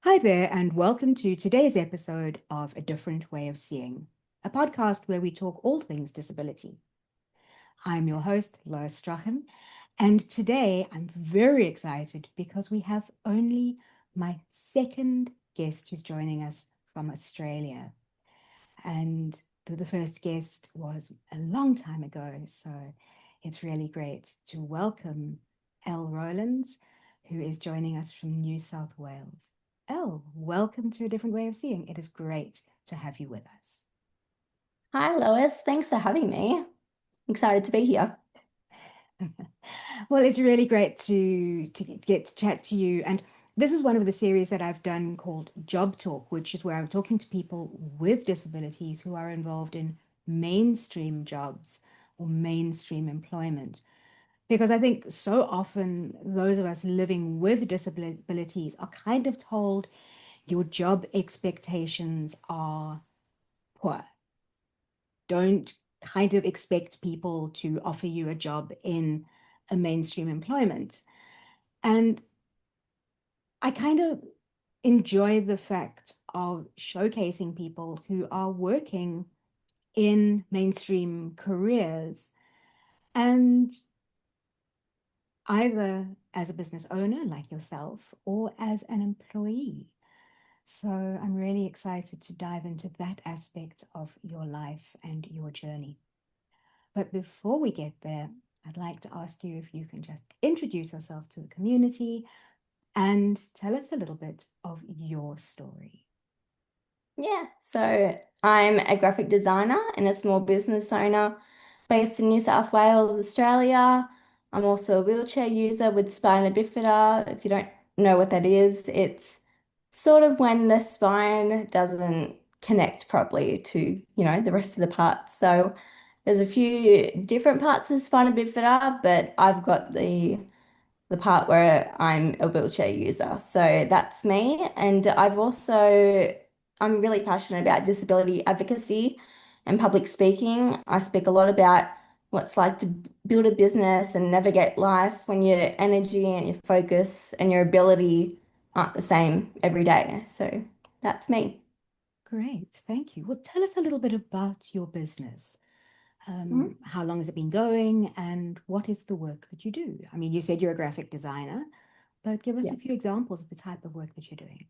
Hi there, and welcome to today's episode of A Different Way of Seeing, a podcast where we talk all things disability. I'm your host, Lois, and today I'm very excited because we have only my second guest who's joining us from Australia. And the first guest was a long time ago, so it's really great to welcome Elle Rowlands, who is joining us from New South Wales. Elle, welcome to A Different Way of Seeing. It is great to have you with us. Hi, Lois. Thanks for having me. Excited to be here. Well, it's really great to get to chat to you. And this is one of the series that I've done called Job Talk, which is where I'm talking to people with disabilities who are involved in mainstream jobs or mainstream employment. Because I think so often those of us living with disabilities are kind of told your job expectations are poor. Don't kind of expect people to offer you a job in a mainstream employment. And I kind of enjoy the fact of showcasing people who are working in mainstream careers and either as a business owner like yourself or as an employee. So I'm really excited to dive into that aspect of your life and your journey. But before we get there, I'd like to ask you if you can just introduce yourself to the community and tell us a little bit of your story. Yeah, so I'm a graphic designer and a small business owner based in New South Wales, Australia. I'm also a wheelchair user with spina bifida. If you don't know what that is, it's sort of when the spine doesn't connect properly to, the rest of the parts. So there's a few different parts of spina bifida, but I've got the part where I'm a wheelchair user. So that's me. And I'm really passionate about disability advocacy and public speaking. I speak a lot about what it's like to build a business and navigate life when your energy and your focus and your ability aren't the same every day. So that's me. Great, thank you. Well, tell us a little bit about your business. Mhm. How long has it been going and what is the work that you do? I mean, you said you're a graphic designer, but give us Yeah. a few examples of the type of work that you're doing.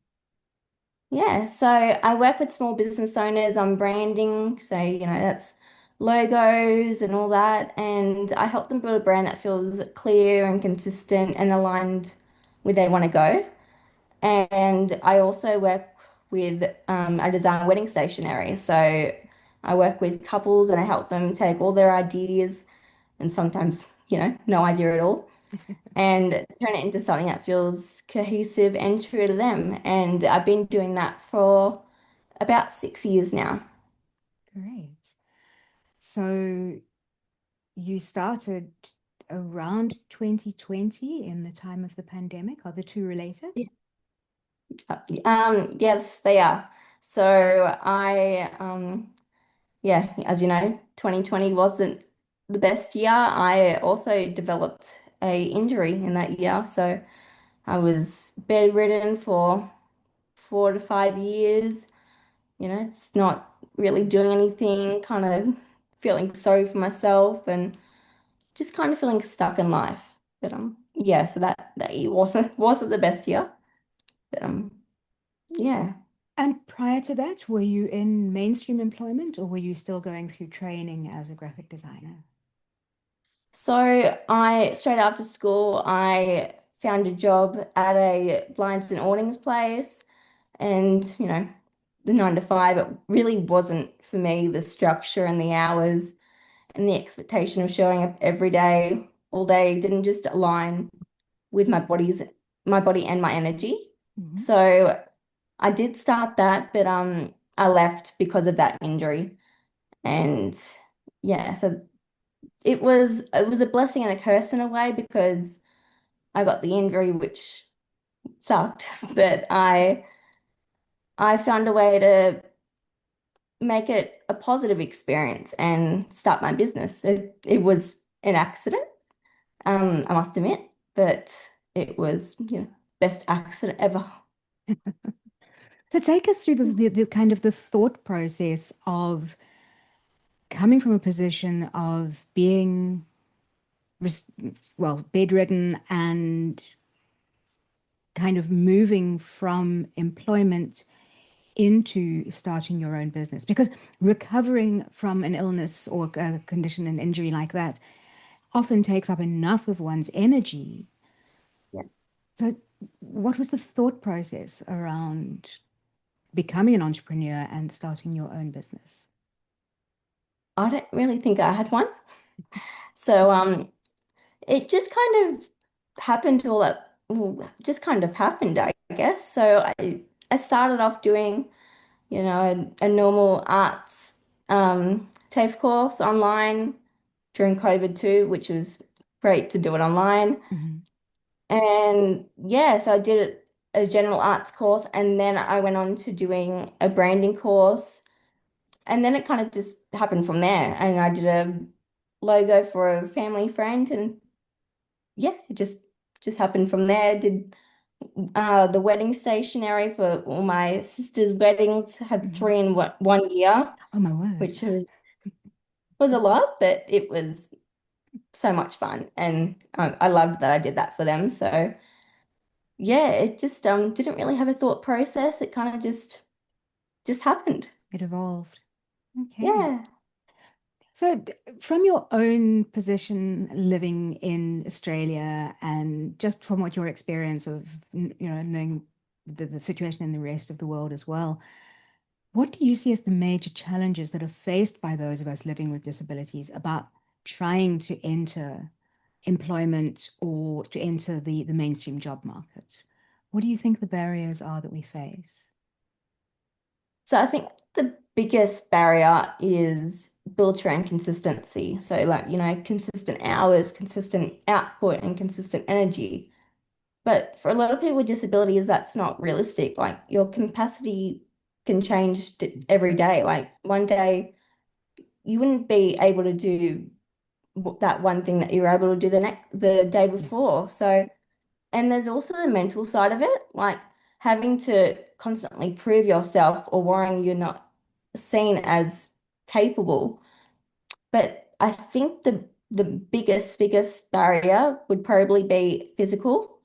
Yeah, so I work with small business owners on branding. So, that's logos and all that. And I help them build a brand that feels clear and consistent and aligned where they want to go. And I also work with I design wedding stationery. So I work with couples and I help them take all their ideas and sometimes, no idea at all and turn it into something that feels cohesive and true to them. And I've been doing that for about 6 years now. Great. So you started around 2020 in the time of the pandemic. Are the two related? Yeah. Yes, they are. So yeah, as you know, 2020 wasn't the best year. I also developed a injury in that year. So I was bedridden for 4 to 5 years. It's not really doing anything, kind of feeling sorry for myself and just kind of feeling stuck in life. But yeah, so that year wasn't the best year. But yeah. And prior to that, were you in mainstream employment or were you still going through training as a graphic designer? So I straight after school I found a job at a blinds and awnings place and the 9 to 5 it really wasn't for me, the structure and the hours and the expectation of showing up every day, all day, didn't just align with my body and my energy. Mhm. So I did start that, but I left because of that injury. And yeah, so it was a blessing and a curse in a way because I got the injury, which sucked, but I found a way to make it a positive experience and start my business. It was an accident, I must admit, but it was, best accident ever. So take us through the kind of the thought process of coming from a position of being, res- well, bedridden and kind of moving from employment into starting your own business. Because recovering from an illness or a condition, an injury like that, often takes up enough of one's energy. Yeah. So, what was the thought process around becoming an entrepreneur and starting your own business? I don't really think I had one. So it just kind of happened all at well, just kind of happened, I guess. So I started off doing, a normal arts TAFE course online during COVID too, which was great to do it online. Hmm. And yeah, so I did a general arts course and then I went on to doing a branding course. And then it kind of just happened from there. And I did a logo for a family friend and yeah, it just happened from there. Did the wedding stationery for all my sister's weddings, had Hmm. three in one year, Oh my word. which was a lot, but it was so much fun. And I loved that I did that for them. So yeah, it just didn't really have a thought process. It kind of just happened. It evolved. Okay. Yeah. So, from your own position living in Australia and just from what your experience of, knowing the situation in the rest of the world as well, what do you see as the major challenges that are faced by those of us living with disabilities about trying to enter employment or to enter the mainstream job market? What do you think the barriers are that we face? So I think the biggest barrier is built around consistency. So like, consistent hours, consistent output, and consistent energy. But for a lot of people with disabilities, that's not realistic. Like your capacity can change every day. Like one day you wouldn't be able to do that one thing that you were able to do the day Yeah. before. So, and there's also the mental side of it, like having to constantly prove yourself or worrying you're not seen as capable. But I think the biggest barrier would probably be physical.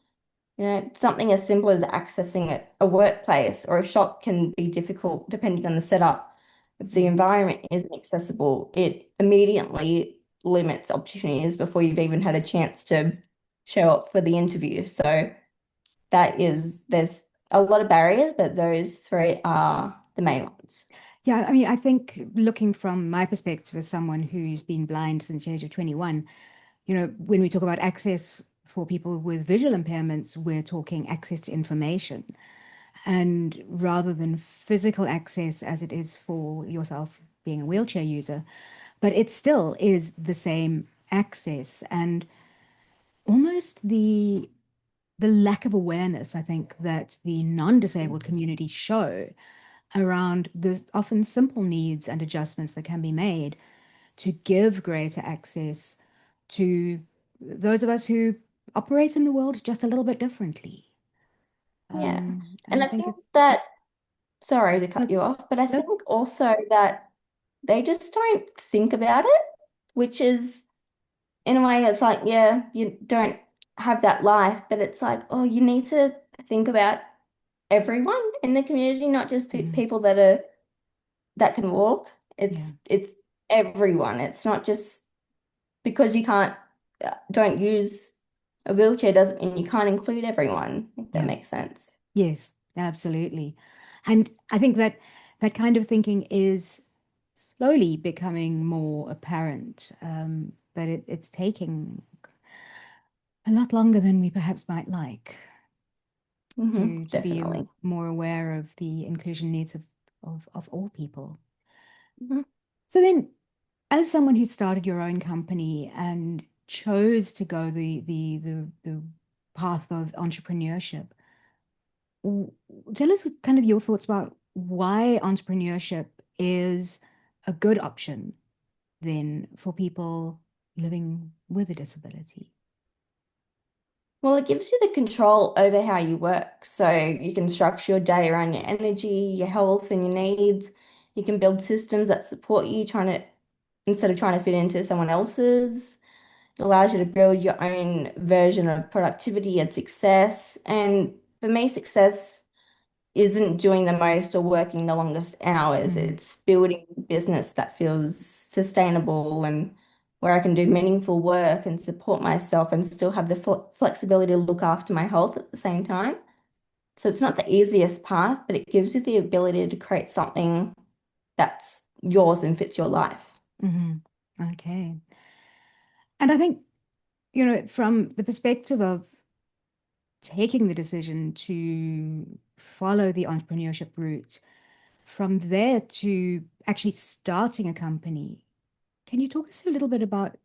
Something as simple as accessing a workplace or a shop can be difficult depending on the setup. If the Mm. environment isn't accessible, it immediately limits opportunities before you've even had a chance to show up for the interview. So there's a lot of barriers, but those three are the main ones. Yeah, I mean, I think looking from my perspective as someone who's been blind since the age of 21, when we talk about access for people with visual impairments, we're talking access to information. And rather than physical access as it is for yourself being a wheelchair user, but it still is the same access and almost the lack of awareness, I think, that the non-disabled community show around the often simple needs and adjustments that can be made to give greater access to those of us who operate in the world just a little bit differently. Yeah. And And I I think think it's that, sorry to cut look, you off, but I look, think also that they just don't think about it, which is in a way it's like, yeah, you don't have that life, but it's like, oh, you need to think about everyone in the community, not just the mm, people that can walk. yeah, It's everyone. It's not just because you can't don't use a wheelchair doesn't mean you can't include everyone, if that yeah, makes sense. yes, absolutely. And I think that that kind of thinking is slowly becoming more apparent, but it's taking a lot longer than we perhaps might like to be Definitely. more aware of the inclusion needs of all people. Mhm. So then, as someone who started your own company and chose to go the path of entrepreneurship, w- tell us what kind of your thoughts about why entrepreneurship is a good option then for people living with a disability. Well, it gives you the control over how you work. So you can structure your day around your energy, your health, and your needs. You can build systems that support you instead of trying to fit into someone else's. It allows you to build your own version of productivity and success. And for me, success isn't doing the most or working the longest hours. Mm, It's building a business that feels sustainable and where I can do meaningful work and support myself and still have the flexibility to look after my health at the same time. So it's not the easiest path, but it gives you the ability to create something that's yours and fits your life. mhm. Okay. And I think, from the perspective of taking the decision to follow the entrepreneurship route, from there to actually starting a company, can you talk us a little bit about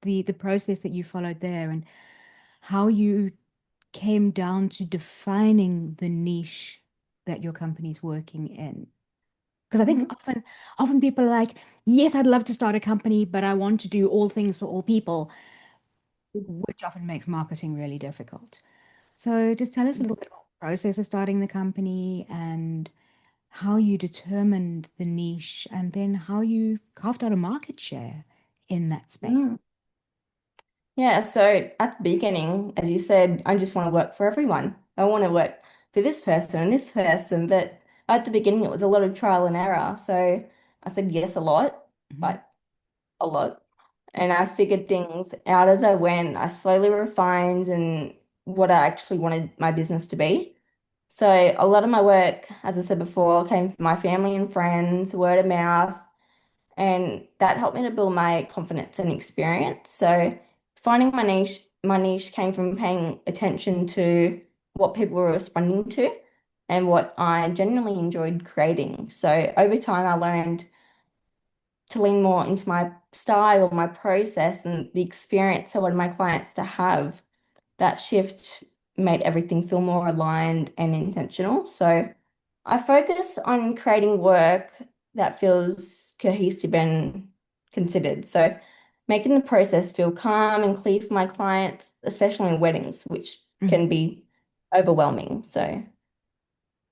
the process that you followed there and how you came down to defining the niche that your company's working in? Because I think Mhm. often people are like, yes, I'd love to start a company, but I want to do all things for all people, which often makes marketing really difficult. So just tell us a little bit about the process of starting the company and how you determined the niche and then how you carved out a market share in that space. Mm. Yeah, so at the beginning, as you said, I just want to work for everyone. I want to work for this person and this person. But at the beginning, it was a lot of trial and error. So I said yes a lot, Mhm. like a lot. And I figured things out as I went. I slowly refined and what I actually wanted my business to be. So a lot of my work, as I said before, came from my family and friends, word of mouth. And that helped me to build my confidence and experience. So finding my niche came from paying attention to what people were responding to and what I genuinely enjoyed creating. So over time, I learned to lean more into my style, my process, and the experience I wanted my clients to have. That shift made everything feel more aligned and intentional. So I focus on creating work that feels cohesive and considered. So making the process feel calm and clear for my clients, especially in weddings, which Mhm. can be overwhelming. So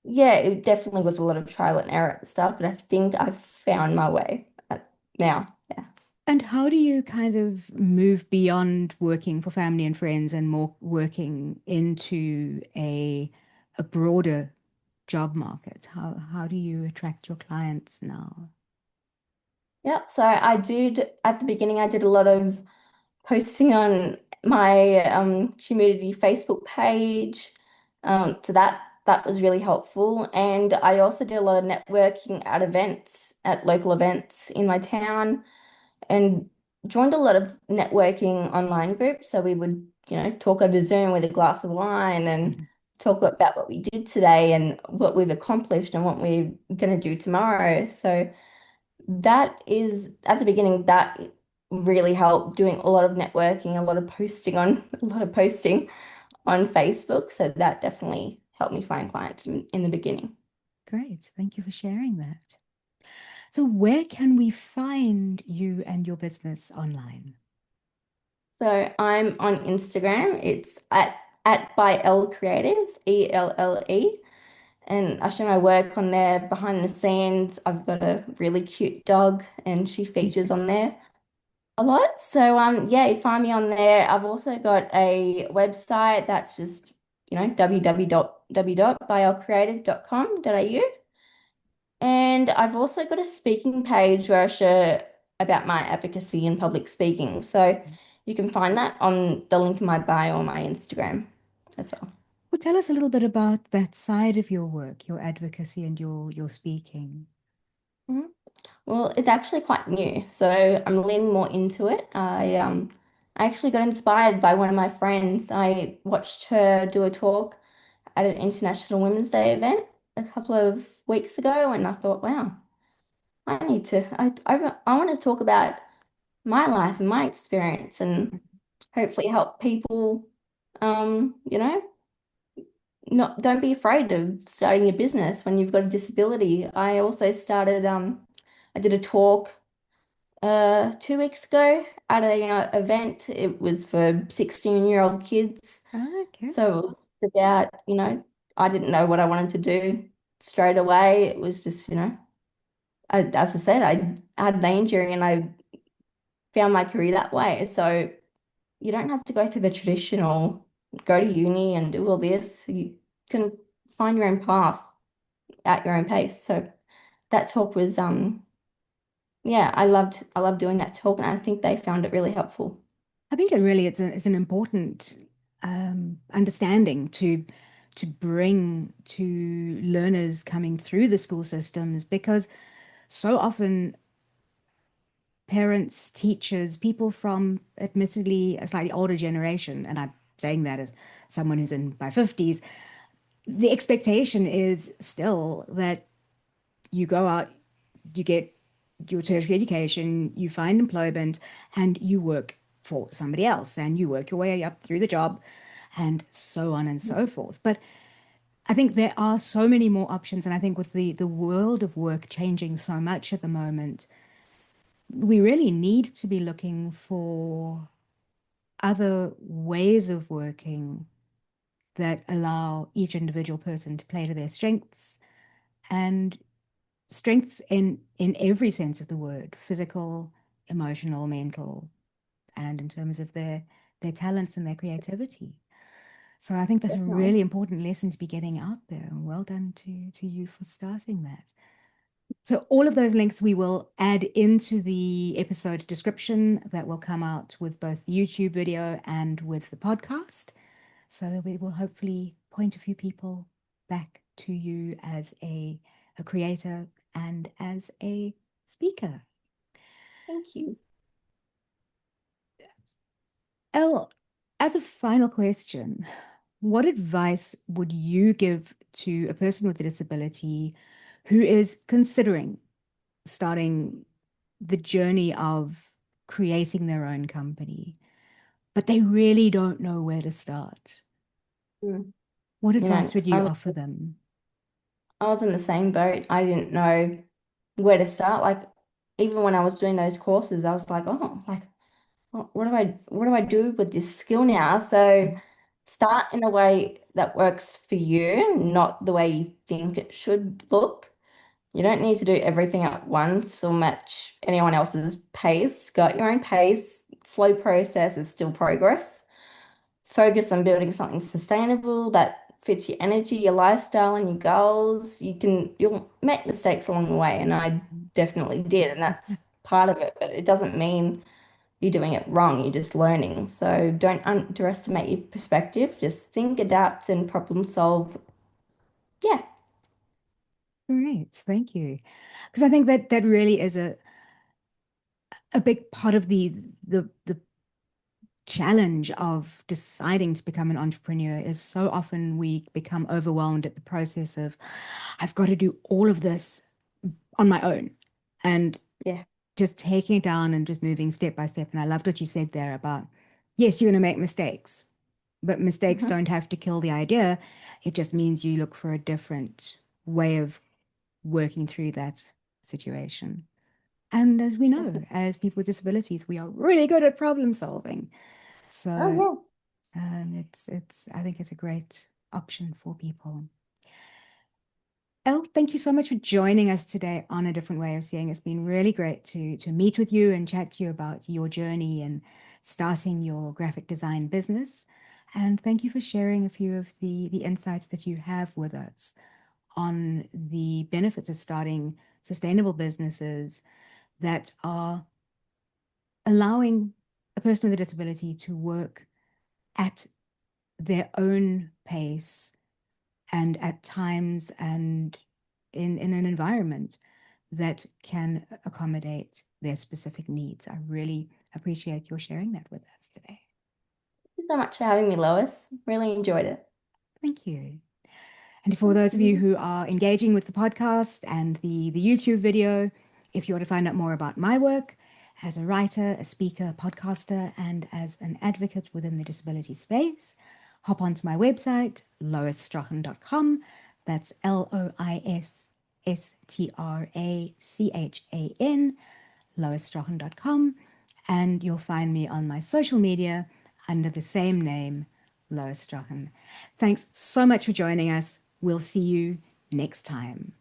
yeah, it definitely was a lot of trial and error at the start, but I think I've found my way now. Yeah. And how do you kind of move beyond working for family and friends and more working into a broader job market? How do you attract your clients now? Yep. So I did at the beginning, I did a lot of posting on my community Facebook page. So that was really helpful. And I also did a lot of networking at events, at local events in my town, and joined a lot of networking online groups. So we would, talk over Zoom with a glass of wine and Mhm. talk about what we did today and what we've accomplished and what we're going to do tomorrow. So that is at the beginning, that really helped doing a lot of networking, a lot of posting on Facebook. So that definitely helped me find clients in the beginning. Great. Thank you for sharing that. So where can we find you and your business online? So I'm on Instagram. It's at By Elle Creative, ELLE. And I show my work on there behind the scenes. I've got a really cute dog and she features on there a lot. So yeah, you find me on there. I've also got a website that's just, www.byellecreative.com.au. And I've also got a speaking page where I share about my advocacy and public speaking. So you can find that on the link in my bio on my Instagram as well. Well, tell us a little bit about that side of your work, your advocacy and your speaking. Mhm. Well, it's actually quite new, so I'm leaning more into it. I actually got inspired by one of my friends. I watched her do a talk at an International Women's Day event a couple of weeks ago, and I thought, wow, I want to talk about my life and my experience, and hopefully help people. You know, not don't be afraid of starting a business when you've got a disability. I also started. I did a talk 2 weeks ago at a event. It was for 16-year-old kids Ah, okay. So it was about, I didn't know what I wanted to do straight away. It was just, as I said, I had the injury and I found my career that way. So you don't have to go through the traditional, go to uni and do all this. You can find your own path at your own pace. So that talk was, yeah, I loved doing that talk, and I think they found it really helpful. I think it really is an important understanding to bring to learners coming through the school systems because so often parents, teachers, people from admittedly a slightly older generation, and I'm saying that as someone who's in my 50s, the expectation is still that you go out, you get your tertiary education, you find employment, and you work for somebody else, and you work your way up through the job, and so on and so forth. But I think there are so many more options, and I think with the world of work changing so much at the moment, we really need to be looking for other ways of working that allow each individual person to play to their strengths and strengths in every sense of the word, physical, emotional, mental, and in terms of their talents and their creativity. So I think that's a Definitely. really important lesson to be getting out there. And well done to you for starting that. So all of those links we will add into the episode description that will come out with both the YouTube video and with the podcast. So that we will hopefully point a few people back to you as a creator and as a speaker. Thank you. Elle, as a final question, what advice would you give to a person with a disability who is considering starting the journey of creating their own company, but they really don't know where to start? Mm. What You know, advice would I you was, offer them? I was in the same boat. I didn't know where to start. Like, even when I was doing those courses, I was like, oh, like, what do I do with this skill now? So start in a way that works for you, not the way you think it should look. You don't need to do everything at once or match anyone else's pace. Go at your own pace. Slow process is still progress. Focus on building something sustainable that fits your energy, your lifestyle, and your goals. You'll make mistakes along the way, and I definitely did, and that's part of it. But it doesn't mean you're doing it wrong. You're just learning. So don't underestimate your perspective. Just think, adapt, and problem solve. Yeah, Great, thank you. Because I think that that really is a big part of the challenge of deciding to become an entrepreneur is so often we become overwhelmed at the process of I've got to do all of this on my own and yeah. just taking it down and just moving step by step. And I loved what you said there about yes, you're going to make mistakes, but mistakes Hmm. don't have to kill the idea. It just means you look for a different way of working through that situation. And as we know, Definitely. as people with disabilities, we are really good at problem solving. Oh, So yeah. I think it's a great option for people. Elle, thank you so much for joining us today on A Different Way of Seeing. It's been really great to meet with you and chat to you about your journey and starting your graphic design business. And thank you for sharing a few of the insights that you have with us on the benefits of starting sustainable businesses that are allowing a person with a disability to work at their own pace and at times and in an environment that can accommodate their specific needs. I really appreciate your sharing that with us today. Thank you so much for having me, Lois. Really enjoyed it. Thank you. And for Thank those of you you. who are engaging with the podcast and the YouTube video, if you want to find out more about my work as a writer, a speaker, podcaster, and as an advocate within the disability space, hop onto my website, loisstrachan.com. That's LOISSTRACHAN, loisstrachan.com. And you'll find me on my social media under the same name, Lois. Thanks so much for joining us. We'll see you next time.